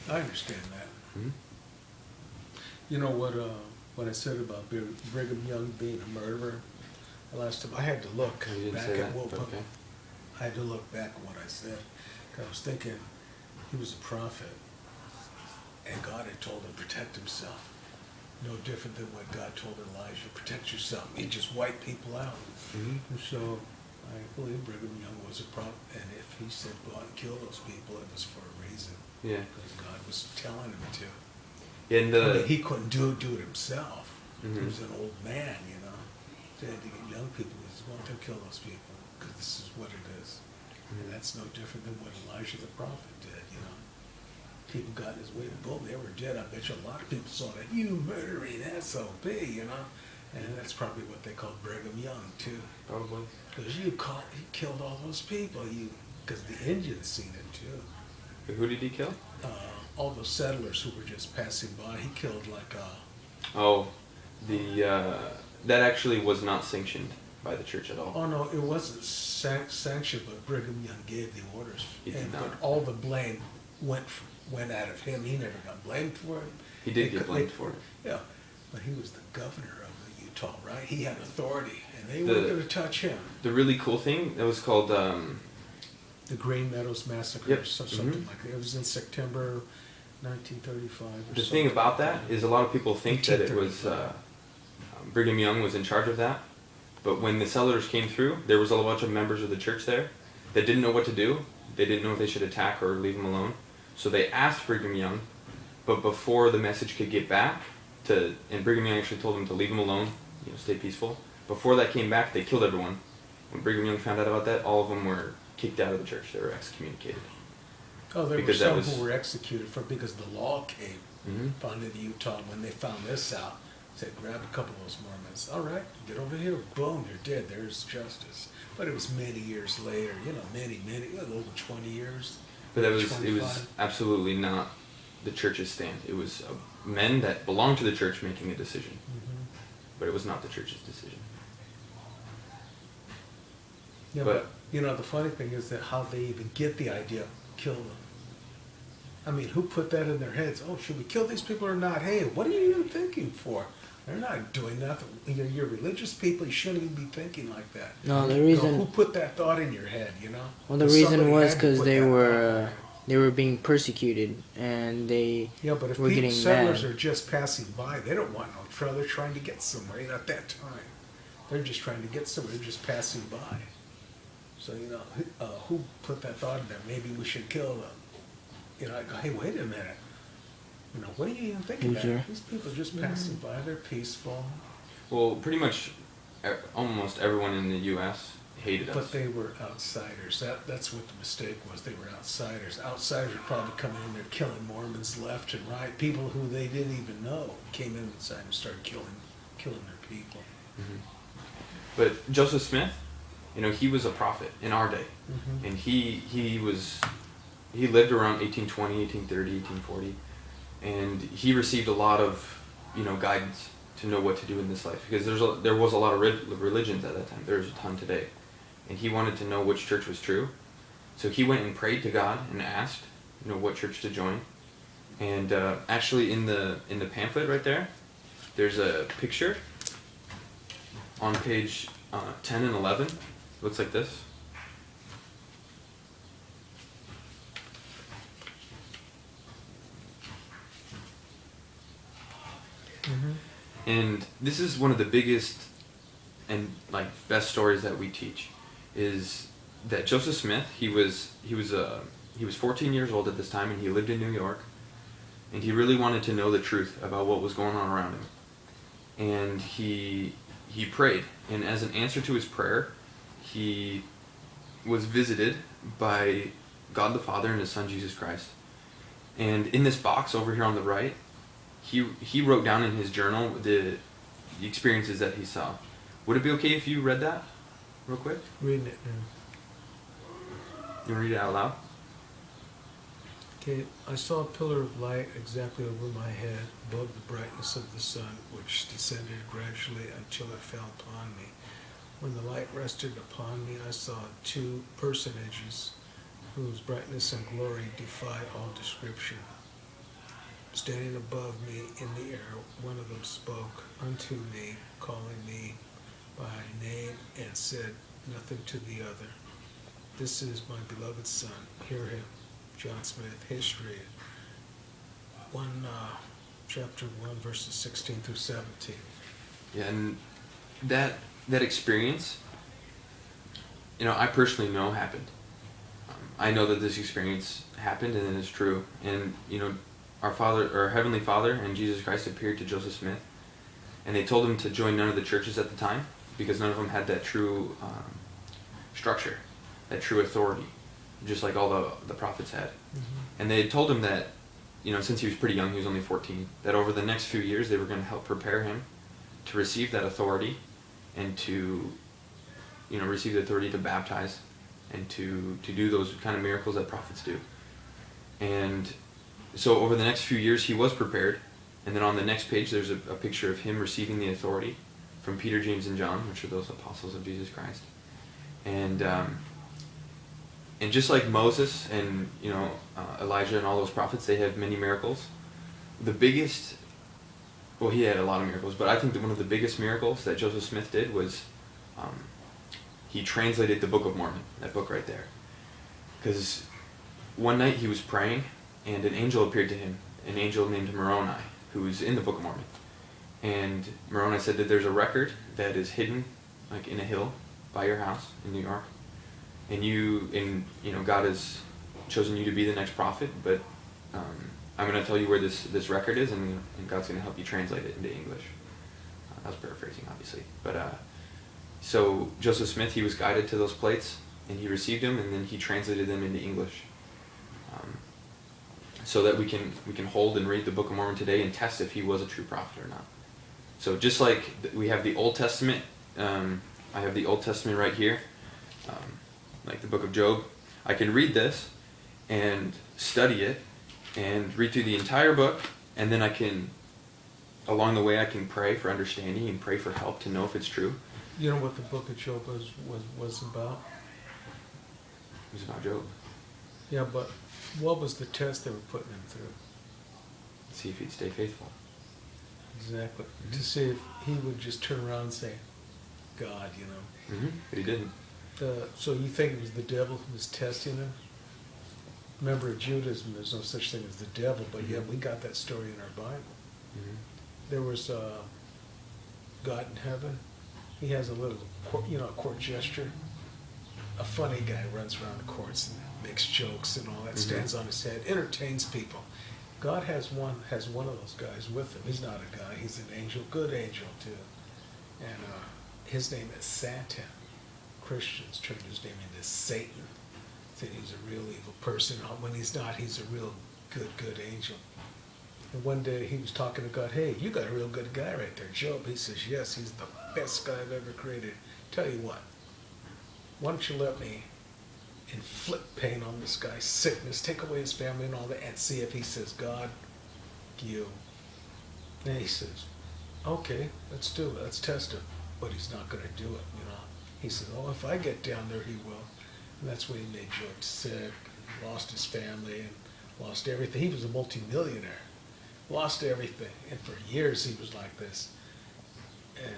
I understand that. Mm-hmm. You know what I said about Brigham Young being a murderer? Last time I had to look You didn't back say at that, but okay. I had to look back at what I said. 'Cause I was thinking he was a prophet, and God had told him to protect himself. No different than what God told Elijah, protect yourself. He just wiped people out. Mm-hmm. And so I believe Brigham Young was a prophet, and if he said go out and kill those people, it was for a reason. Yeah. Because God was telling him to. Yeah, and I mean, he couldn't do it himself. Mm-hmm. He was an old man, you know. So he had to get young people. He said, well, don't kill those people, because this is what it is. And that's no different than what Elijah the prophet did, you know. People got in his way, boom, they were dead. I bet you a lot of people saw that, you murdering SOB, you know. And that's probably what they called Brigham Young, too. probably. Because he killed all those people, because the Indians seen it, too. Who did he kill? All those settlers who were just passing by. He killed like Oh, that actually was not sanctioned by the church at all. oh no, it wasn't sanctioned, but Brigham Young gave the orders, He did not. but all the blame went out of him. He never got blamed for it. He did get blamed for it. Yeah, but he was the governor of Utah, right? He had authority, and they weren't going to touch him. The really cool thing, that was called The Green Meadows Massacre, Yep. or something like that. It was in September 1935. The thing about that is a lot of people think that it was 1935. Brigham Young was in charge of that, but when the settlers came through, there was a bunch of members of the church there that didn't know what to do. They didn't know if they should attack or leave him alone. So they asked Brigham Young, but before the message could get back, and Brigham Young actually told them to leave him alone, stay peaceful. Before that came back, they killed everyone. When Brigham Young found out about that, all of them were kicked out of the church. They were excommunicated. Oh, there Because were that some was- who were executed because the law came. Mm-hmm. Found in Utah, when they found this out, said, grab a couple of those Mormons. All right, get over here. Boom, you're dead. There's justice. But it was many years later, many, over 20 years. But it was 25. absolutely not the church's stand. It was men that belonged to the church making a decision. Mm-hmm. But it was not the church's decision. Yeah, But- but the funny thing is that how they even get the idea, kill them. I mean, who put that in their heads? Oh, should we kill these people or not? Hey, what are you even thinking for? They're not doing nothing. You're religious people. You shouldn't even be thinking like that. No, the reason. Who put that thought in your head? Well, the reason was because they were being persecuted, and they Yeah, but if were getting settlers mad. are just passing by, they don't want no trouble. They're trying to get somewhere. At that time, they're just trying to get somewhere. They're just passing by. So who put that thought in there? Maybe we should kill them. I go, hey, wait a minute. What are you even thinking Who's about? there? These people are just passing by. They're peaceful. Well, pretty much almost everyone in the U.S. hated us. But they were outsiders. That's what the mistake was. They were outsiders. Outsiders were probably coming in there killing Mormons left and right. People who they didn't even know came inside and started killing their people. Mm-hmm. But Joseph Smith, he was a prophet in our day. Mm-hmm. And he lived around 1820, 1830, 1840. And he received a lot of, guidance to know what to do in this life. Because there was a lot of religions at that time. There's a ton today. And he wanted to know which church was true. So he went and prayed to God and asked, what church to join. And actually in the pamphlet right there, there's a picture on page 10 and 11. Looks like this. Mm-hmm. And this is one of the biggest and best stories that we teach, is that Joseph Smith, he was 14 years old at this time, and he lived in New York, and he really wanted to know the truth about what was going on around him. And he prayed, and as an answer to his prayer, he was visited by God the Father and his Son Jesus Christ. And in this box over here on the right, he wrote down in his journal the experiences that he saw. Would it be okay if you read that real quick? Reading it now. You want to read it out loud? Okay, I saw a pillar of light exactly over my head, above the brightness of the sun, which descended gradually until it fell upon me. When the light rested upon me, I saw two personages whose brightness and glory defied all description. standing above me in the air, one of them spoke unto me, calling me by name, and said nothing to the other. This is my beloved Son. Hear him. John Smith, History, chapter 1, verses 16 through 17. Yeah, and that experience, I personally know happened. I know that this experience happened and it is true. And, our Heavenly Father and Jesus Christ appeared to Joseph Smith, and they told him to join none of the churches at the time because none of them had that true structure, that true authority, just like all the prophets had. Mm-hmm. And they had told him that, since he was pretty young, he was only 14, that over the next few years they were going to help prepare him to receive that authority and to, receive the authority to baptize and to do those kind of miracles that prophets do. And so over the next few years he was prepared, and then on the next page there's a picture of him receiving the authority from Peter, James, and John, which are those apostles of Jesus Christ. And just like Moses and Elijah and all those prophets, they have many miracles. The biggest, well, he had a lot of miracles, but I think that one of the biggest miracles that Joseph Smith did was he translated the Book of Mormon, that book right there. Because one night he was praying, and an angel appeared to him, an angel named Moroni, who was in the Book of Mormon. And Moroni said that there's a record that is hidden, like in a hill by your house in New York, and God has chosen you to be the next prophet, but I'm going to tell you where this record is, and God's going to help you translate it into English. I was paraphrasing, obviously, but so Joseph Smith, he was guided to those plates, and he received them, and then he translated them into English, so that we can hold and read the Book of Mormon today and test if he was a true prophet or not. So just like we have the Old Testament, I have the Old Testament right here, like the Book of Job. I can read this and study it and read through the entire book, and then along the way I can pray for understanding and pray for help to know if it's true. You know what the Book of Job was about? It was about Job. Yeah, but what was the test they were putting him through? See if he'd stay faithful. Exactly. Mm-hmm. To see if he would just turn around and say, God, Mm-hmm. But he didn't. So you think it was the devil who was testing him? Remember, in Judaism, there's no such thing as the devil, but mm-hmm. yet we got that story in our Bible. Mm-hmm. There was God in heaven. He has a little, court gesture. A funny guy runs around the courts and makes jokes and all that, mm-hmm. stands on his head, entertains people. God has one of those guys with him. He's not a guy, he's an angel, good angel too. And his name is Satan. Christians turned his name into Satan. Said he's a real evil person. When he's not, he's a real good angel. And one day he was talking to God, hey, you got a real good guy right there, Job. He says, yes, he's the best guy I've ever created. Tell you what, why don't you let me inflict pain on this guy, sickness, take away his family and all that, and see if he says, God, you. And he says, okay, let's do it, let's test him. But he's not going to do it, He says, oh, if I get down there, he will. And that's when he made Job sick, lost his family, and lost everything. He was a multimillionaire, lost everything. And for years he was like this. And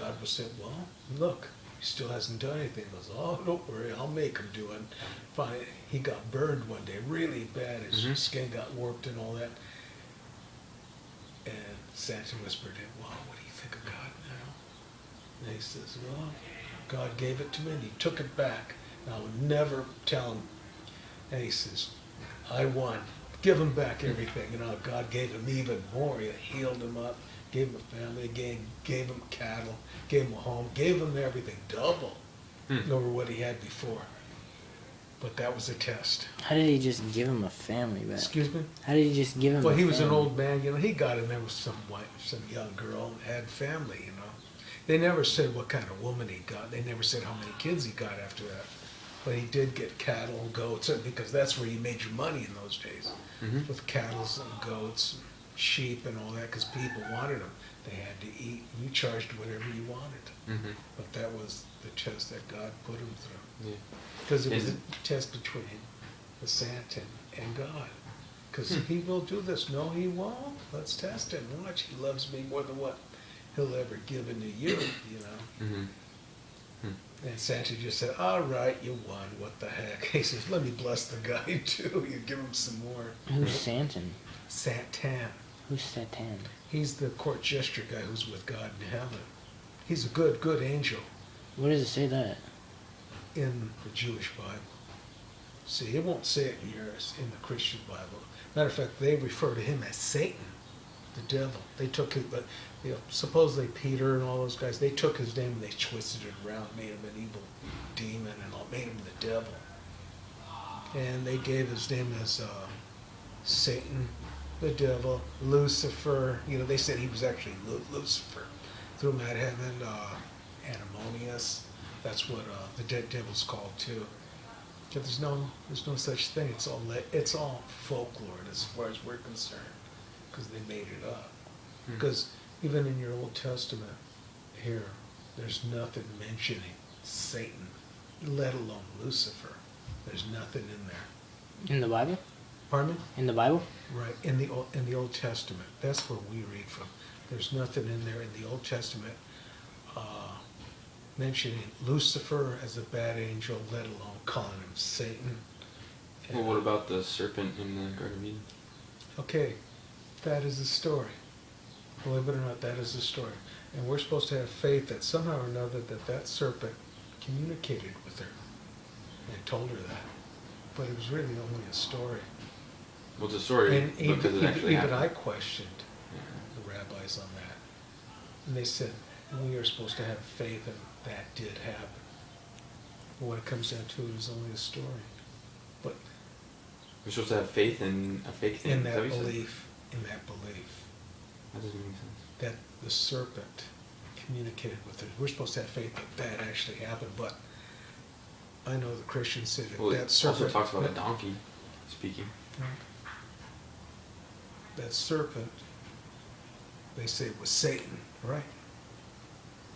God was saying, well, look, he still hasn't done anything. He goes, oh, don't worry, I'll make him do it. Finally, he got burned one day really bad. His mm-hmm. skin got warped and all that. And Satan whispered to him, well, what do you think of God now? And he says, well, God gave it to me and he took it back. And I would never tell him. And he says, I won. Give him back everything. God gave him even more. He healed him up, gave him a family again, gave him cattle, gave him a home, gave him everything, double over what he had before. But that was a test. How did he just give him a family back? Excuse me? How did he just give him a family? Well, he was an old man, he got in there with some young girl and had family, They never said what kind of woman he got. They never said how many kids he got after that. But he did get cattle and goats, because that's where you made your money in those days, mm-hmm. with cattle and goats and sheep and all that, because people wanted them. They had to eat. You charged whatever you wanted. Mm-hmm. But that was the test that God put him through. Yeah. Because it was a test between the Satan and God. because he will do this. No, he won't. Let's test him. Watch, he loves me more than what he'll ever give into you, you know. Mm-hmm. And Santa just said, all right, you won. What the heck? He says, let me bless the guy, too. You give him some more. Who's Santan? Satan. Who's Satan? He's the court jester guy who's with God in heaven. He's a good angel Where does it say that? in the Jewish Bible. See, it won't say it in yours, in the Christian Bible. Matter of fact, they refer to him as Satan, the devil. They took it, but you know, supposedly Peter and all those guys, they took his name and they twisted it around, made him an evil demon and all, made him the devil. And they gave his name as Satan, the devil, Lucifer. You know, they said he was actually Lucifer. Threw him out of heaven, Antimonious. That's what the dead devil's called too. But there's no such thing. It's all folklore as far as we're concerned, because they made it up. Because even in your Old Testament here, there's nothing mentioning Satan, let alone Lucifer. There's nothing in there. In the Bible? Pardon me? In the Bible? Right, in the Old Testament. That's where we read from. There's nothing in there in the Old Testament mentioning Lucifer as a bad angel, let alone calling him Satan. Well, what about the serpent in the Garden of Eden? Okay, that is a story. Believe it or not, that is a story. And we're supposed to have faith that somehow or another that serpent communicated with her and told her that. But it was really only a story. Well, it's a story And because it actually even happened. I questioned the rabbis on that. And they said, we are supposed to have faith and that did happen. But when it comes down to it, it's only a story. But We're supposed to have faith in a fake thing. in Is that what you said? belief, That doesn't make sense. that the serpent communicated with her. We're supposed to have faith that actually happened, but I know the Christians say that Well, that it serpent... also talks about a donkey speaking. That serpent, they say, was Satan, right?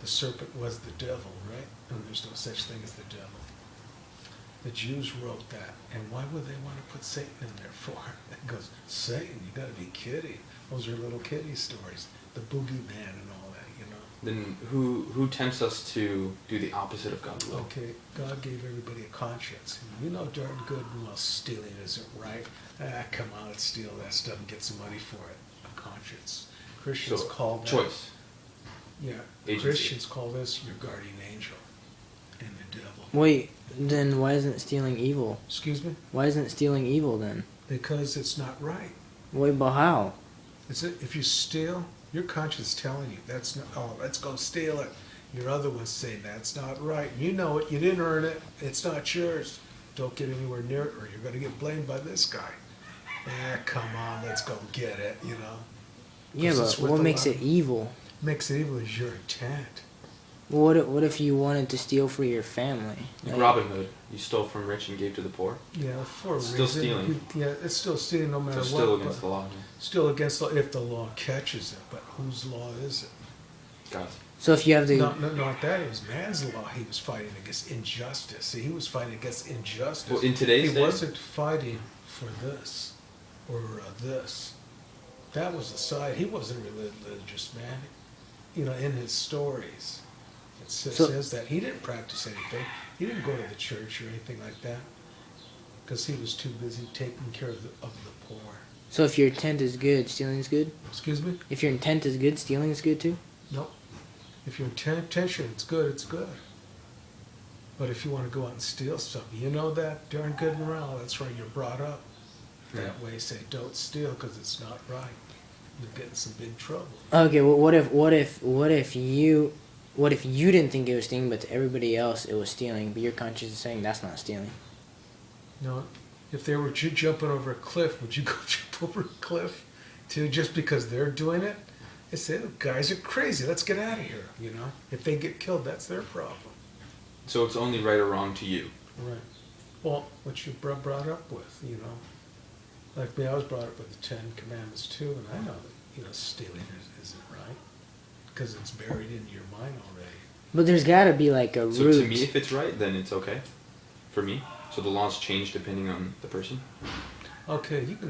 The serpent was the devil, right? And there's no such thing as the devil. The Jews wrote that, and why would they want to put Satan in there for? It goes, Satan, you gotta be kidding. Those are little kiddie stories. The boogeyman and all that, you know. Then who tempts us to do the opposite of God's will? Okay, God gave everybody a conscience. You know darn good well stealing isn't right. Come on, let's steal that stuff and get some money for it. A conscience. Christians call that... choice. Yeah, Agency. Christians call this your guardian angel and the devil. Wait, then why isn't stealing evil? Excuse me? Why isn't stealing evil then? Because it's not right. Wait, but how? If you steal, your conscience is telling you that's not. Oh, let's go steal it. Your other one's saying that's not right. You know it. You didn't earn it. It's not yours. Don't get anywhere near it, or you're going to get blamed by this guy. Come on, let's go get it. You know. Yeah, 'Cause but it's worth what a makes lot. it evil? Makes it evil is your intent. What if you wanted to steal for your family? Like Like, Robin Hood, you stole from rich and gave to the poor. Yeah, for a Still reason. stealing. Yeah, it's still stealing no matter So what. still but- against the law. Still against the law if the law catches it, but whose law is it? God's. so if you have the Not that, it was man's law. He was fighting against injustice. See, he was fighting against injustice. Well, in today's he day- wasn't fighting for this or this. That was a side. He wasn't a religious man. You know, in his stories, it says that he didn't practice anything. He didn't go to the church or anything like that because he was too busy taking care of the poor. so if your intent is good, stealing is good. Excuse me? If your intent is good, stealing is good too. Nope. If your intention it's good, it's good. But if you want to go out and steal something, you know that darn good and well. That's why you're brought up that way. Say, don't steal because it's not right. You'll get in some big trouble. Okay, well, what if you didn't think it was stealing, but to everybody else it was stealing, but your conscience is saying that's not stealing? No, if they were jumping over a cliff, would you go jump over a cliff too? Just because they're doing it? They say, "The guys are crazy. Let's get out of here." You know, if they get killed, that's their problem. So it's only right or wrong to you. Right. Well, what you brought up with, you know. Like me, I was brought up with the Ten Commandments too, and I know that, you know, stealing isn't right. Because it's buried in your mind already. But there's gotta be like a So root. to me, if it's right, then it's okay. For me. So the laws change depending on the person. Okay, you can